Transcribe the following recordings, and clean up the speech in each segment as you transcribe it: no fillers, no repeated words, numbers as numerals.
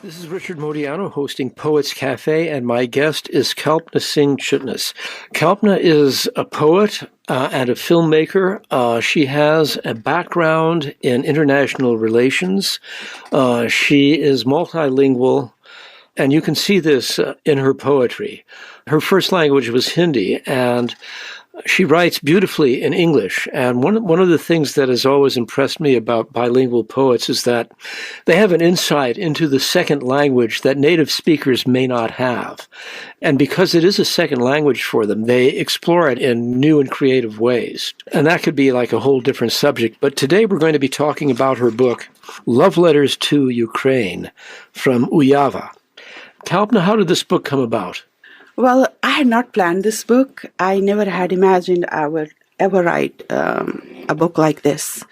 This is Richard Modiano hosting Poets Cafe, and my guest is Kalpna Singh-Chitnis. Kalpna is a poet and a filmmaker. She has a background in international relations. She is multilingual, and you can see this in her poetry. Her first language was Hindi, and she writes beautifully in English. And one of the things that has always impressed me about bilingual poets is that they have an insight into the second language that native speakers may not have. And because it is a second language for them, they explore it in new and creative ways. And that could be like a whole different subject. But today we're going to be talking about her book, Love Letters to Ukraine, from Uyava. Kalpna, how did this book come about? Well, I had not planned this book. I never had imagined I would ever write a book like this.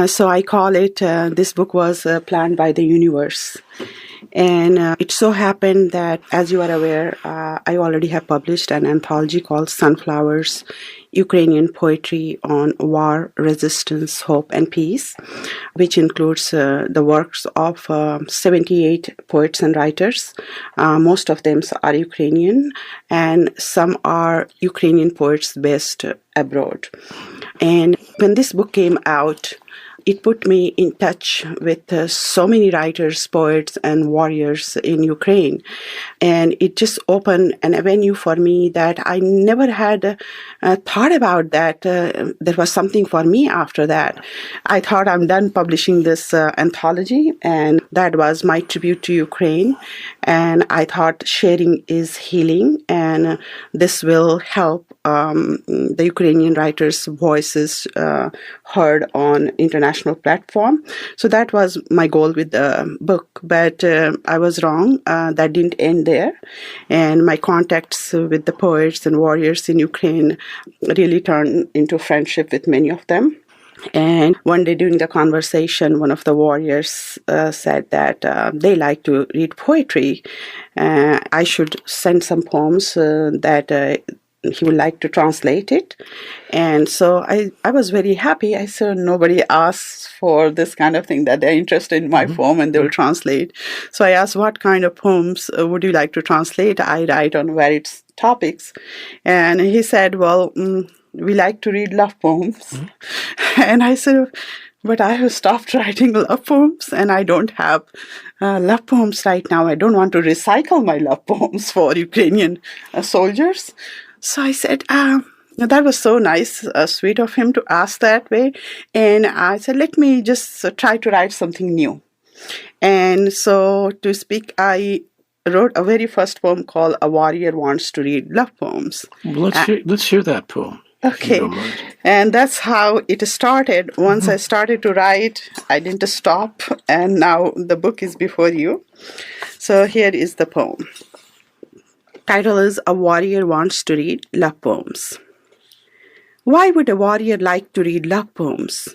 So I call it, this book was planned by the universe. And it so happened that, as you are aware, I already have published an anthology called Sunflowers, Ukrainian Poetry on War, Resistance, Hope, and Peace, which includes the works of 78 poets and writers. Most of them are Ukrainian, and some are Ukrainian poets based abroad. And when this book came out, it put me in touch with so many writers, poets, and warriors in Ukraine. And it just opened an avenue for me that I never had thought about, that there was something for me after that. I thought I'm done publishing this anthology, and that was my tribute to Ukraine. And I thought sharing is healing, and this will help the Ukrainian writers' voices heard on international platform. So that was my goal with the book. But I was wrong. That didn't end there. And my contacts with the poets and warriors in Ukraine really turned into friendship with many of them. And one day during the conversation, one of the warriors said that they like to read poetry. I should send some poems that he would like to translate it. And so I was very happy. I said, nobody asks for this kind of thing, that they're interested in my poem and they will translate. So I asked, what kind of poems would you like to translate? I write on various topics. And he said, well, we like to read love poems. And I said, but I have stopped writing love poems, and I don't have love poems right now. I don't want to recycle my love poems for Ukrainian soldiers. So I said, that was so nice, sweet of him to ask that way. And I said, let me just try to write something new. And so to speak, I wrote a very first poem called A Warrior Wants to Read Love Poems. Well, let's hear that poem. Okay. And that's how it started. Once I started to write, I didn't stop. And now the book is before you. So here is the poem. Title is A Warrior Wants to Read Love Poems. Why would a warrior like to read love poems?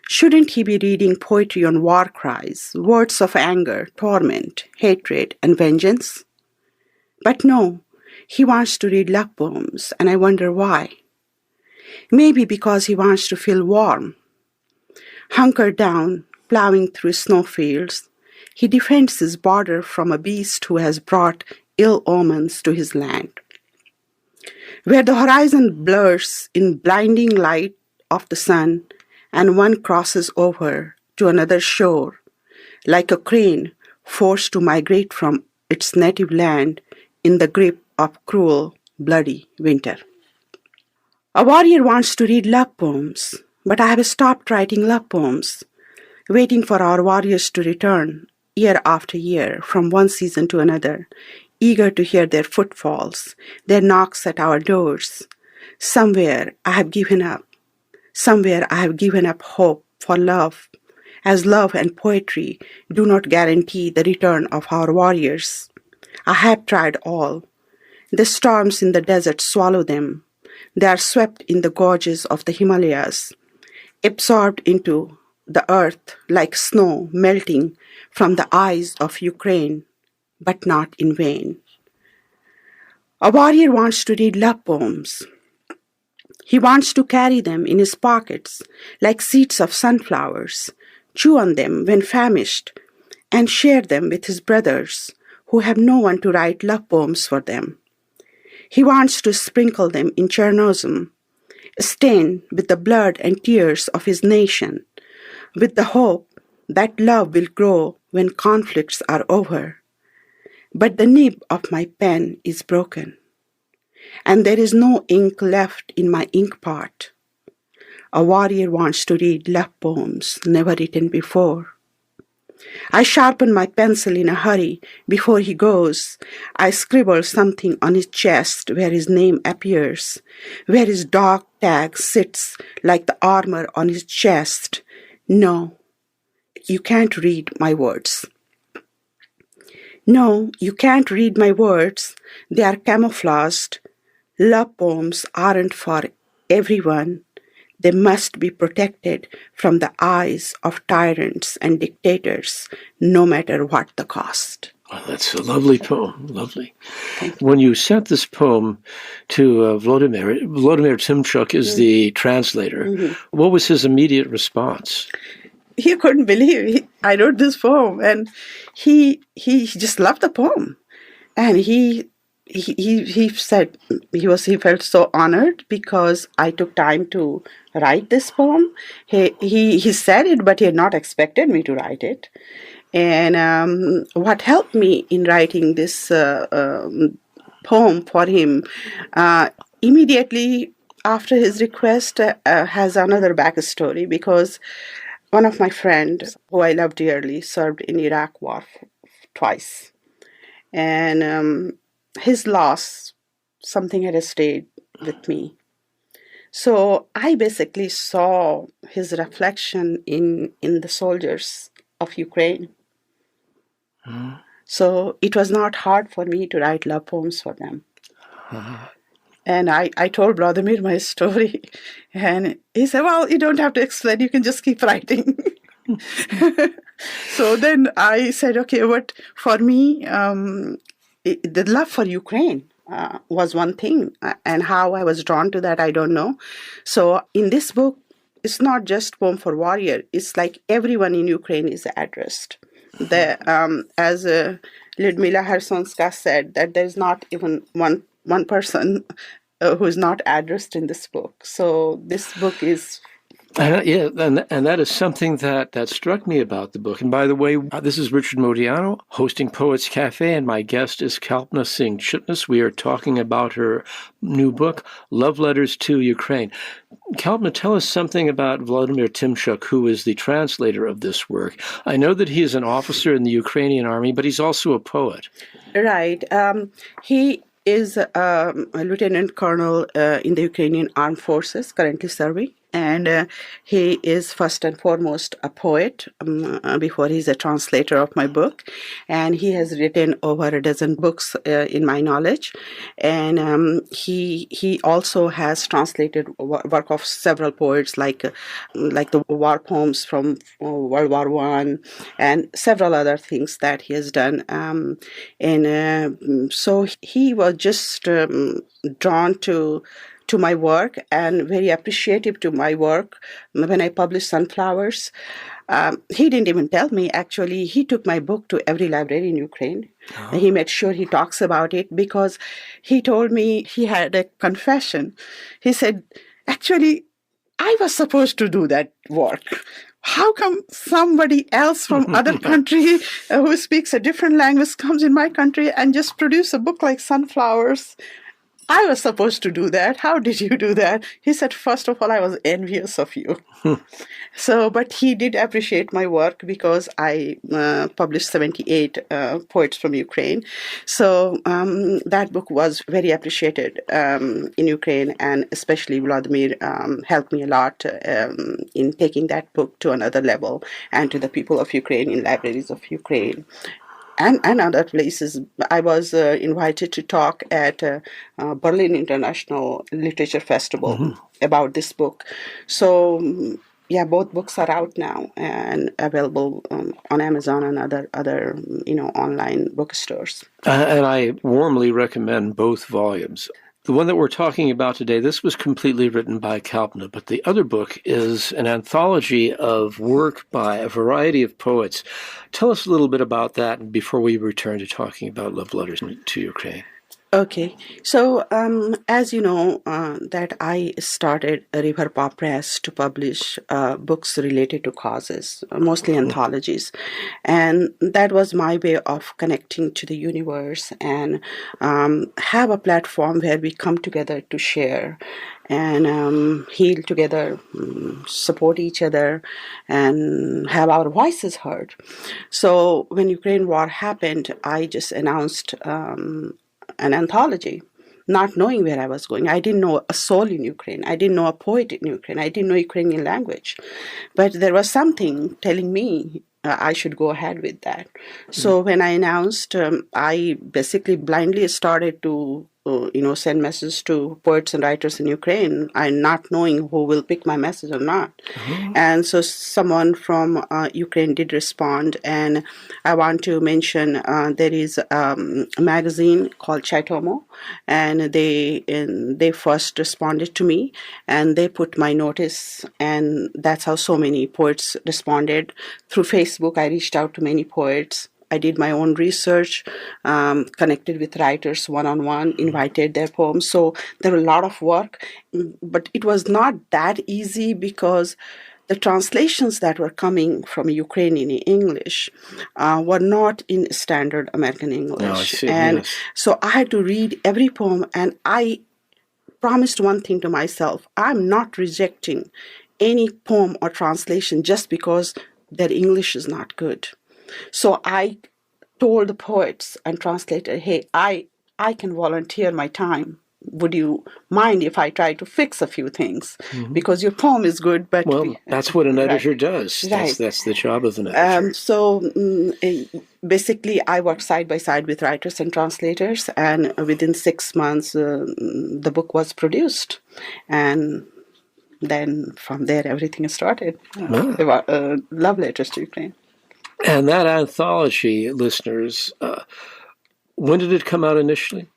Shouldn't he be reading poetry on war cries, words of anger, torment, hatred, and vengeance? But no, he wants to read love poems, and I wonder why. Maybe because he wants to feel warm. Hunkered down, plowing through snowfields, he defends his border from a beast who has brought ill omens to his land. Where the horizon blurs in blinding light of the sun, and one crosses over to another shore, like a crane forced to migrate from its native land in the grip of cruel, bloody winter. A warrior wants to read love poems, but I have stopped writing love poems, waiting for our warriors to return year after year from one season to another, eager to hear their footfalls, their knocks at our doors. Somewhere I have given up. Somewhere I have given up hope for love, as love and poetry do not guarantee the return of our warriors. I have tried all. The storms in the desert swallow them. They are swept in the gorges of the Himalayas, absorbed into the earth like snow melting from the eyes of Ukraine, but not in vain. A warrior wants to read love poems. He wants to carry them in his pockets like seeds of sunflowers, chew on them when famished, and share them with his brothers who have no one to write love poems for them. He wants to sprinkle them in Chernosm, stained with the blood and tears of his nation, with the hope that love will grow when conflicts are over. But the nib of my pen is broken, and there is no ink left in my ink pot. A warrior wants to read love poems never written before. I sharpen my pencil in a hurry before he goes. I scribble something on his chest where his name appears, where his dog tag sits like the armor on his chest. No, you can't read my words. No, you can't read my words. They are camouflaged. Love poems aren't for everyone. They must be protected from the eyes of tyrants and dictators, no matter what the cost. Oh, that's a lovely poem, lovely. When you sent this poem to Vladimir Tymchuk is the translator. Mm-hmm. What was his immediate response? He couldn't believe I wrote this poem, and he just loved the poem, and he said he felt so honored because I took time to write this poem. He said it, but he had not expected me to write it. And what helped me in writing this poem for him immediately after his request has another backstory, because one of my friends, who I love dearly, served in Iraq war twice. And his loss, something had stayed with me. So I basically saw his reflection in the soldiers of Ukraine. Mm. So it was not hard for me to write love poems for them. And I told Vladimir my story, and he said, well, you don't have to explain, you can just keep writing. So then I said, okay, but for me, the love for Ukraine was one thing, and how I was drawn to that, I don't know. So in this book, it's not just poem for warrior, it's like everyone in Ukraine is addressed. As Lyudmila Hersonska said, that there's not even one person who is not addressed in this book. So this book is... and that is something that struck me about the book. And by the way, this is Richard Modiano hosting Poets Cafe, and my guest is Kalpna Singh-Chitnis. We are talking about her new book, Love Letters to Ukraine. Kalpna, tell us something about Vladimir Tymchuk, who is the translator of this work. I know that he is an officer in the Ukrainian army, but he's also a poet. Right. He is a lieutenant colonel in the Ukrainian Armed Forces, currently serving. And he is first and foremost a poet before he's a translator of my book. And he has written over a dozen books in my knowledge. And he also has translated work of several poets like the war poems from World War I and several other things that he has done. So he was just drawn to my work and very appreciative to my work. When I published Sunflowers, he didn't even tell me, actually. He took my book to every library in Ukraine. Oh. He made sure he talks about it, because he told me he had a confession. He said, actually, I was supposed to do that work. How come somebody else from other country who speaks a different language comes in my country and just produce a book like Sunflowers? I was supposed to do that. How did you do that? He said, first of all, I was envious of you. But he did appreciate my work, because I published 78 poets from Ukraine. So that book was very appreciated in Ukraine, and especially Vladimir helped me a lot in taking that book to another level and to the people of Ukraine in libraries of Ukraine. And other places. I was invited to talk at Berlin International Literature Festival about this book. So, both books are out now and available on Amazon and other online bookstores. And I warmly recommend both volumes. The one that we're talking about today, this was completely written by Kalpna, but the other book is an anthology of work by a variety of poets. Tell us a little bit about that before we return to talking about Love Letters to Ukraine. Okay, so as you know, that I started River Pop Press to publish books related to causes, mostly anthologies, and that was my way of connecting to the universe and have a platform where we come together to share and heal together, support each other, and have our voices heard. So when Ukraine war happened, I just announced an anthology, not knowing where I was going. I didn't know a soul in Ukraine. I didn't know a poet in Ukraine. I didn't know Ukrainian language. But there was something telling me I should go ahead with that. So when I announced, I basically blindly started to send messages to poets and writers in Ukraine, and not knowing who will pick my message or not. And so someone from Ukraine did respond, and I want to mention there is a magazine called Chaitomo, and they first responded to me, and they put my notice, and that's how so many poets responded. Through Facebook, I reached out to many poets. I did my own research, connected with writers one-on-one, invited their poems. So there were a lot of work, but it was not that easy because the translations that were coming from Ukrainian English were not in standard American English. I see, and yes. So I had to read every poem, and I promised one thing to myself: I'm not rejecting any poem or translation just because their English is not good. So I told the poets and translator, hey, I can volunteer my time. Would you mind if I try to fix a few things? Because your poem is good, but... Well, that's what an editor right. does. Right. That's the job of an editor. Basically, I worked side by side with writers and translators, and within 6 months, the book was produced. And then from there, everything started. Love Letters to Ukraine. And that anthology, listeners, when did it come out initially?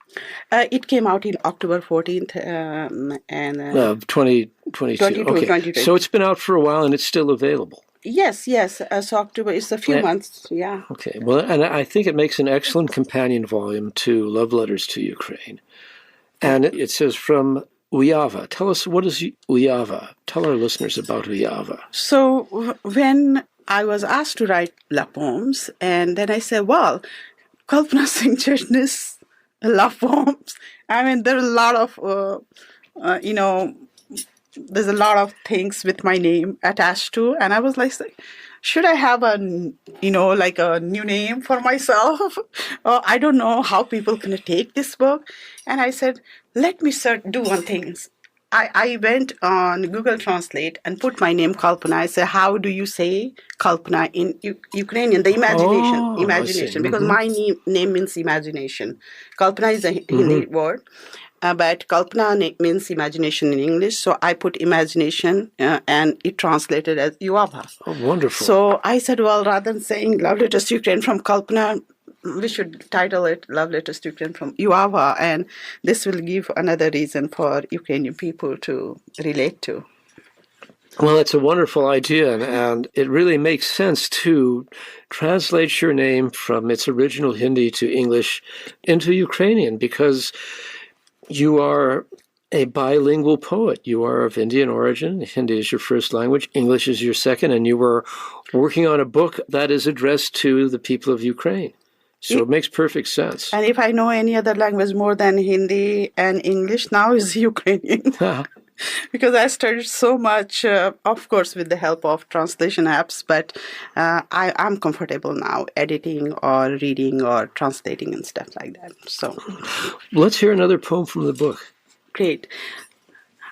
It came out in October 14th, 2022. Okay. 2022. So it's been out for a while and it's still available. Yes. So October is a few months, yeah. Okay. Well, and I think it makes an excellent companion volume to Love Letters to Ukraine. And it says from Uyava. Tell us, what is Uyava? Tell our listeners about Uyava. So when I was asked to write love poems, and then I said, well, Kalpna Singh-Chitnis, love poems. I mean, there are a lot of, there's a lot of things with my name attached to, and I was like, should I have a new name for myself? I don't know how people can take this book. And I said, let me do one thing. I went on Google Translate and put my name Kalpna. I said, how do you say Kalpna in Ukrainian? The imagination, because my name means imagination. Kalpna is a Hindi word, but Kalpna means imagination in English. So I put imagination, and it translated as Yuava. Oh, wonderful. So I said, well, rather than saying Love Letters to Ukraine from Kalpna, we should title it Love Letters to Ukraine from Yuava, and this will give another reason for Ukrainian people to relate to. Well, it's a wonderful idea, and it really makes sense to translate your name from its original Hindi to English into Ukrainian, because you are a bilingual poet. You are of Indian origin. Hindi is your first language. English is your second, and you were working on a book that is addressed to the people of Ukraine. So it makes perfect sense. And if I know any other language more than Hindi and English, now is Ukrainian. Because I studied so much, of course, with the help of translation apps, but I'm comfortable now editing or reading or translating and stuff like that. So let's hear another poem from the book. Great.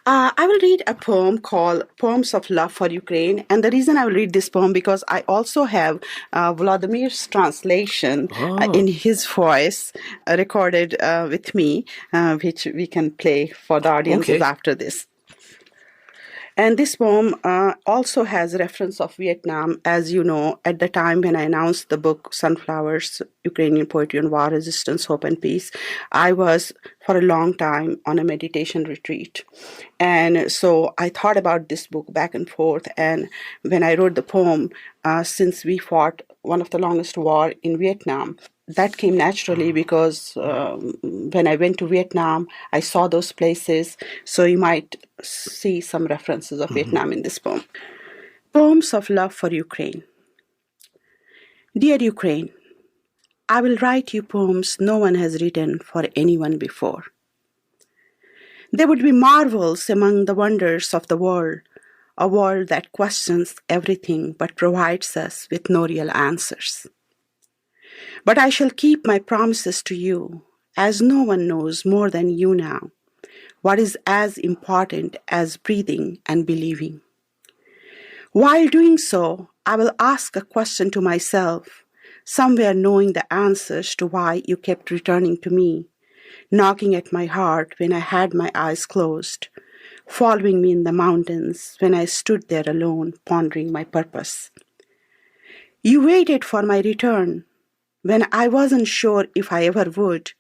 I will read a poem called Poems of Love for Ukraine. And the reason I will read this poem, because I also have Vladimir's translation in his voice recorded with me, which we can play for the audiences after this. And this poem also has reference of Vietnam. As you know, at the time when I announced the book Sunflowers, Ukrainian Poetry on War, Resistance, Hope and Peace, I was for a long time on a meditation retreat. And so I thought about this book back and forth. And when I wrote the poem, since we fought one of the longest war in Vietnam, that came naturally because when I went to Vietnam, I saw those places. So you might see some references of Vietnam in this poem. Poems of love for Ukraine. Dear Ukraine, I will write you poems no one has written for anyone before. They would be marvels among the wonders of the world, a world that questions everything but provides us with no real answers. But I shall keep my promises to you, as no one knows more than you now what is as important as breathing and believing. While doing so, I will ask a question to myself, somewhere knowing the answers to why you kept returning to me, knocking at my heart when I had my eyes closed, following me in the mountains when I stood there alone, pondering my purpose. You waited for my return when I wasn't sure if I ever would,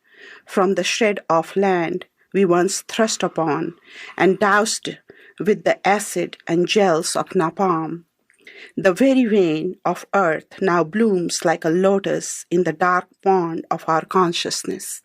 from the shred of land we once thrust upon and doused with the acid and gels of napalm. The very vein of earth now blooms like a lotus in the dark pond of our consciousness.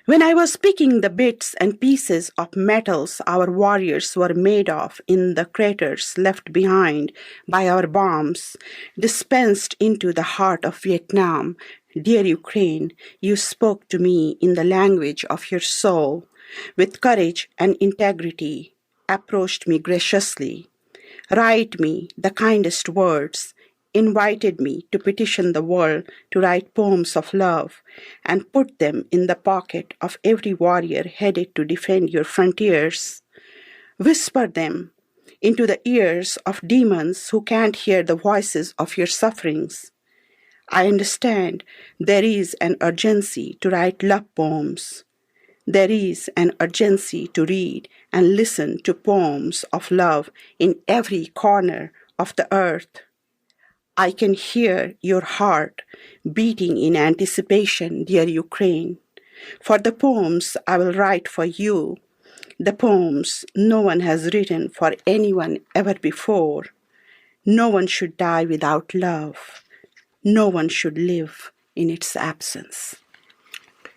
When I was picking the bits and pieces of metals our warriors were made of in the craters left behind by our bombs, dispensed into the heart of Vietnam, dear Ukraine, you spoke to me in the language of your soul, with courage and integrity, approached me graciously, write me the kindest words, invited me to petition the world to write poems of love and put them in the pocket of every warrior headed to defend your frontiers. Whisper them into the ears of demons who can't hear the voices of your sufferings. I understand there is an urgency to write love poems. There is an urgency to read and listen to poems of love in every corner of the earth. I can hear your heart beating in anticipation, dear Ukraine, for the poems I will write for you, the poems no one has written for anyone ever before. No one should die without love. No one should live in its absence.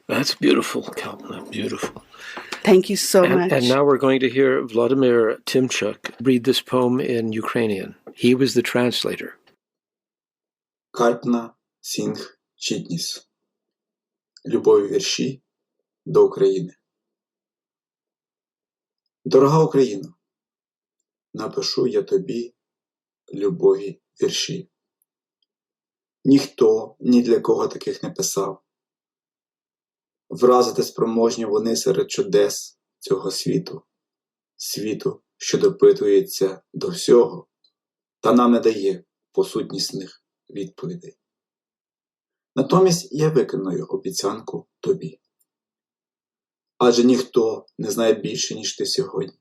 That's beautiful, Kalpna, beautiful. Thank you so much. And now we're going to hear Vladimir Timchuk read this poem in Ukrainian. He was the translator. Kalpna Singh-Chitnis. Любові вірші до України. Дорога Україно, напишу я тобі любові вірші. Ніхто ні для кого таких не писав. Вразити спроможні вони серед чудес цього світу, світу, що допитується до всього, та нам не дає посутнісних відповідей. Натомість я виконую обіцянку тобі. Адже ніхто не знає більше, ніж ти сьогодні.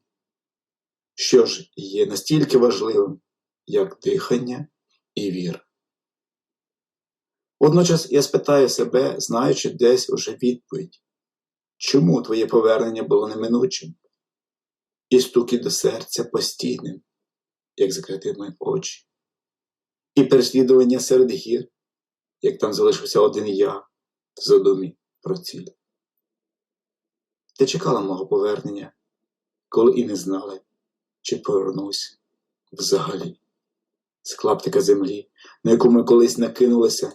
Що ж є настільки важливим, як дихання і віра. Водночас я спитаю себе, знаючи десь уже відповідь, чому твоє повернення було неминучим і стукіт до серця постійним, як закриті мої очі, і переслідування серед гір, як там залишився один я в задумі про ціль. Ти чекала мого повернення, коли і не знали, чи повернусь взагалі, з клаптика землі, на яку ми колись накинулися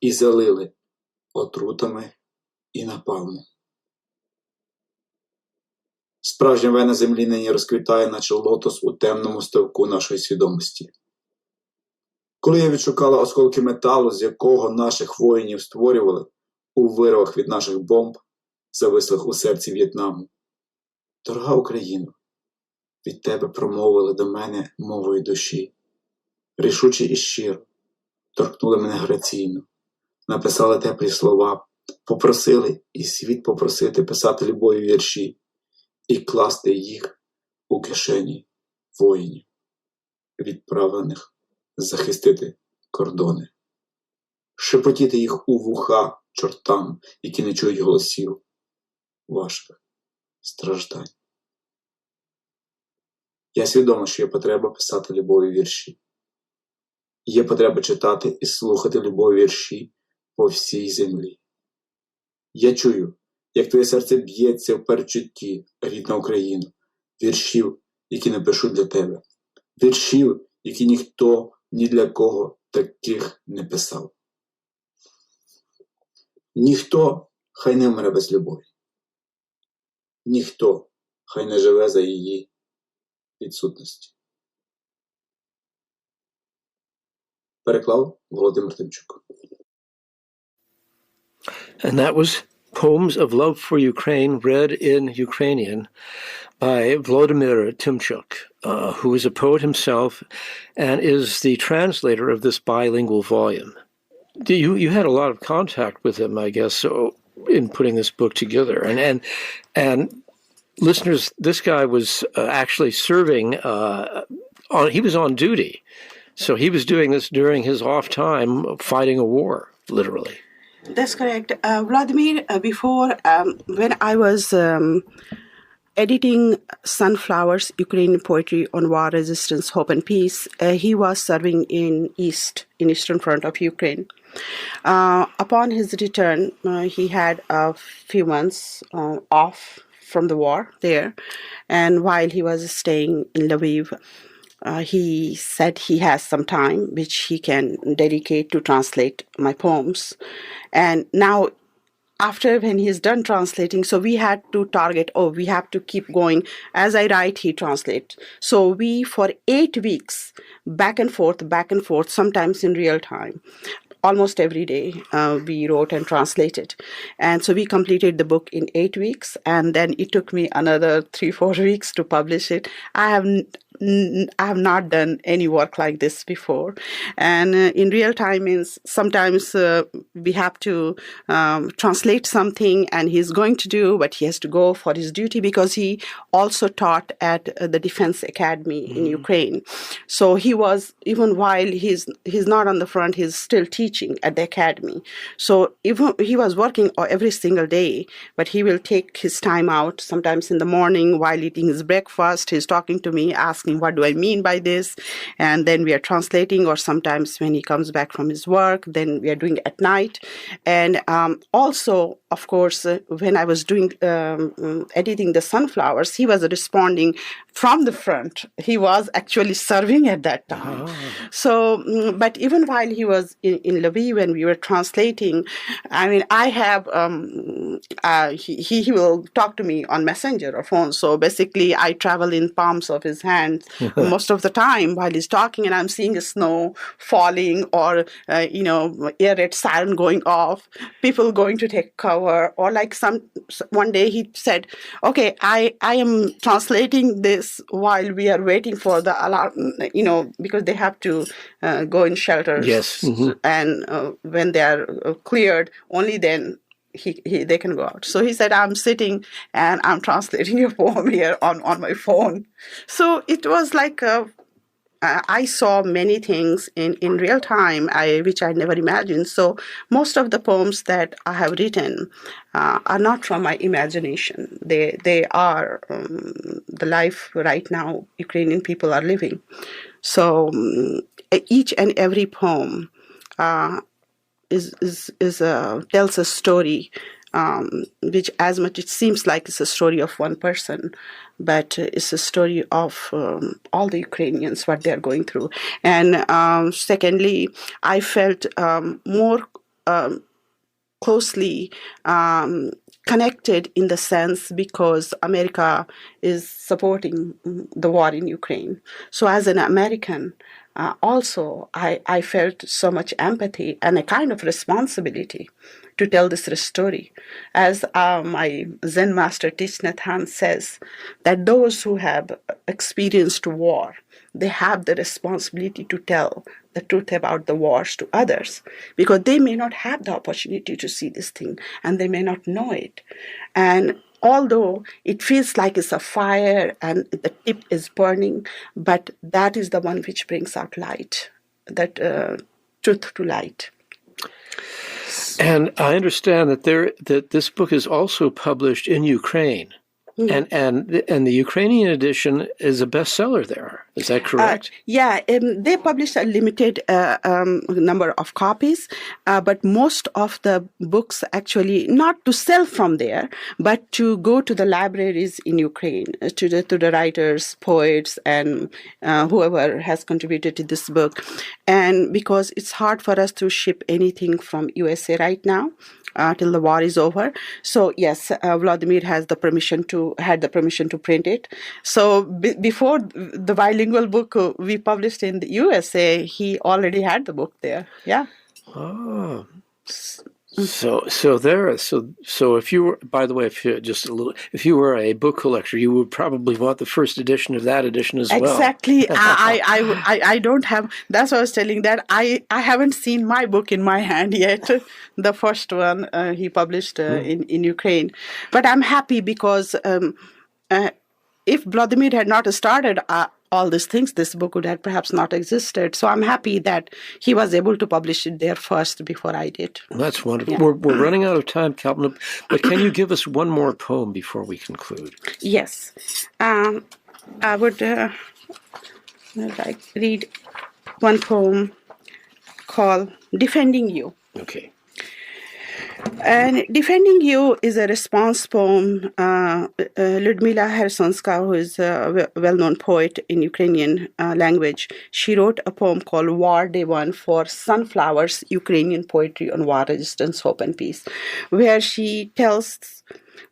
і залили отрутами і напалмом. Справжня вена землі нині розквітає, наче лотос у темному ставку нашої свідомості. Коли я відшукала осколки металу, з якого наших воїнів створювали у вирвах від наших бомб, завислих у серці В'єтнаму. Дорога Україно, від тебе промовили до мене мовою душі. Рішуче і щиро торкнули мене граційно, написали теплі слова, попросили і світ попросити писати любові вірші і класти їх у кишені воїнів, відправлених захистити кордони, шепотіти їх у вуха чортам, які не чують голосів ваших страждань. Я свідомо, що є потреба писати любові вірші. Є потреба читати і слухати любові вірші по всій землі. Я чую, як твоє серце б'ється в передчутті, рідна Україна, віршів, які напишу для тебе, віршів, які ніхто ні для кого таких не писав. Ніхто хай не вмре без любові. Ніхто хай не живе за її відсутності. Переклав Володимир Тимчук. And that was Poems of Love for Ukraine, read in Ukrainian by Volodymyr Tymchuk, who is a poet himself and is the translator of this bilingual volume. You had a lot of contact with him, I guess, so in putting this book together. And listeners, this guy was actually serving, he was on duty. So he was doing this during his off time, fighting a war, literally. That's correct. Vladimir, before, when I was editing Sunflowers, Ukrainian Poetry on War, Resistance, Hope and Peace, he was serving in Eastern Front of Ukraine. Upon his return, he had a few months off from the war there. And while he was staying in Lviv, he said he has some time which he can dedicate to translate my poems. And now, after when he's done translating, so we had to target, we have to keep going. As I write, he translates. So we, for 8 weeks, back and forth, sometimes in real time, almost every day, we wrote and translated. And so we completed the book in 8 weeks, and then it took me another 3-4 weeks to publish it. I have not done any work like this before. And in real time means sometimes we have to translate something and he's going to do, but he has to go for his duty because he also taught at the Defense Academy in Ukraine. So he was, even while he's not on the front, he's still teaching at the academy. So even he was working every single day, but he will take his time out, sometimes in the morning while eating his breakfast. He's talking to me, asking, what do I mean by this? And then we are translating, or sometimes when he comes back from his work, then we are doing it at night. And also, of course, when I was doing editing the Sunflowers, he was responding from the front. He was actually serving at that time. So, but even while he was in Lviv when we were translating, I mean, I have, he will talk to me on Messenger or phone. So basically, I travel in palms of his hands most of the time while he's talking, and I'm seeing the snow falling or, air raid siren going off, people going to take cover, or like one day he said, okay, I am translating this while we are waiting for the alarm, because they have to go in shelters. Yes. Mm-hmm. And when they are cleared, only then they can go out. So he said, I'm sitting and I'm translating your poem here on my phone. So it was like I saw many things in real time, which I never imagined. So most of the poems that I have written are not from my imagination. They are the life right now Ukrainian people are living. So each and every poem tells a story, which as much it seems like it's a story of one person, but it's a story of all the Ukrainians, what they're going through. And secondly, I felt more closely connected in the sense because America is supporting the war in Ukraine. So as an American, also, I felt so much empathy and a kind of responsibility to tell this story. As my Zen master Thich Nhat Hanh says, that those who have experienced war, they have the responsibility to tell the truth about the wars to others, because they may not have the opportunity to see this thing and they may not know it. And although it feels like it's a fire and the tip is burning, but that is the one which brings out light, that truth to light. And I understand that this book is also published in Ukraine. And the Ukrainian edition is a bestseller there. Is that correct? They published a limited number of copies, but most of the books actually not to sell from there, but to go to the libraries in Ukraine, to the writers, poets, and whoever has contributed to this book. And because it's hard for us to ship anything from USA right now, till the war is over. So yes, Vladimir had the permission to print it. So before the bilingual book we published in the USA, he already had the book there. Yeah. Oh. So if you were, by the way, if you were a book collector, you would probably want the first edition of that edition as well. Exactly. I don't have. That's what I was telling, that I haven't seen my book in my hand yet. The first one he published in Ukraine, but I'm happy because if Vladimir had not started all these things, this book would have perhaps not existed. So I'm happy that he was able to publish it there first before I did. That's wonderful. Yeah. We're running out of time, Kalpna, but can you give us one more poem before we conclude? Yes. I would read one poem called Defending You. Okay. And Defending You is a response poem. Lyudmila Hersonska, who is a well-known poet in Ukrainian language, she wrote a poem called War Day One for Sunflowers, Ukrainian Poetry on War, Resistance, Hope, and Peace, where she tells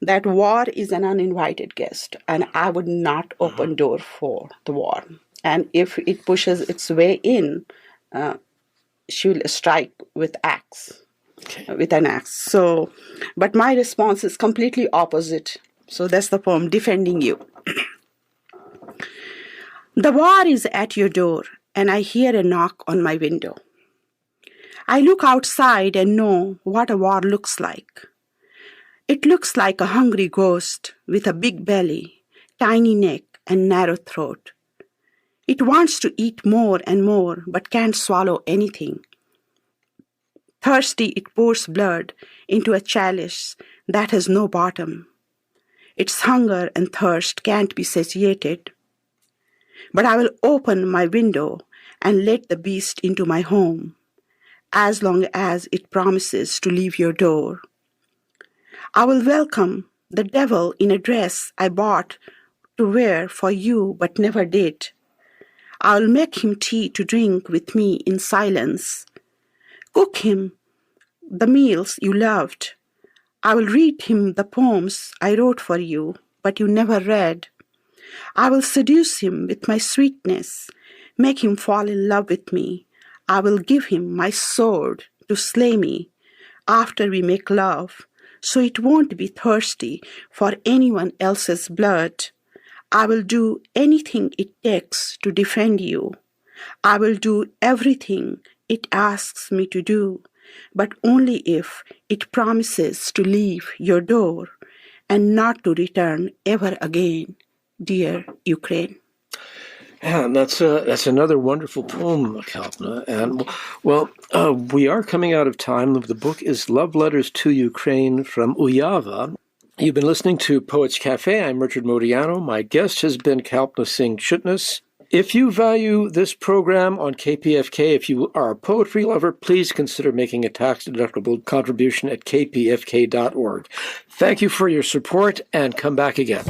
that war is an uninvited guest, and I would not open door for the war. And if it pushes its way in, she will strike with axe. Okay. With an axe. So, but my response is completely opposite. So that's the poem, Defending You. The war is at your door, and I hear a knock on my window. I look outside and know what a war looks like. It looks like a hungry ghost with a big belly, tiny neck, and narrow throat. It wants to eat more and more, but can't swallow anything. Thirsty, it pours blood into a chalice that has no bottom. Its hunger and thirst can't be satiated. But I will open my window and let the beast into my home, as long as it promises to leave your door. I will welcome the devil in a dress I bought to wear for you but never did. I will make him tea to drink with me in silence. Cook him the meals you loved. I will read him the poems I wrote for you, but you never read. I will seduce him with my sweetness, make him fall in love with me. I will give him my sword to slay me after we make love, so it won't be thirsty for anyone else's blood. I will do anything it takes to defend you. I will do everything it asks me to do, but only if it promises to leave your door and not to return ever again, dear Ukraine. And that's another wonderful poem, Kalpna. And well, we are coming out of time. The book is Love Letters to Ukraine from Uyava. You've been listening to Poets Cafe. I'm Richard Modiano. My guest has been Kalpna Singh-Chitnis. If you value this program on KPFK, if you are a poetry lover, please consider making a tax-deductible contribution at kpfk.org. Thank you for your support, and come back again.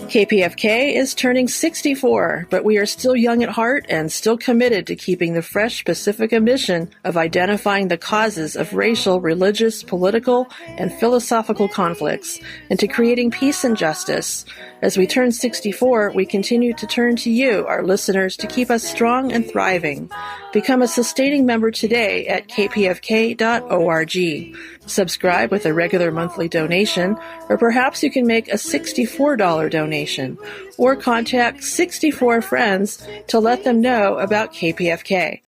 KPFK is turning 64, but we are still young at heart and still committed to keeping the fresh Pacifica mission of identifying the causes of racial, religious, political, and philosophical conflicts, and to creating peace and justice. As we turn 64, we continue to turn to you, our listeners, to keep us strong and thriving. Become a sustaining member today at kpfk.org. Subscribe with a regular monthly donation, or perhaps you can make a $64 donation, or contact 64 friends to let them know about KPFK.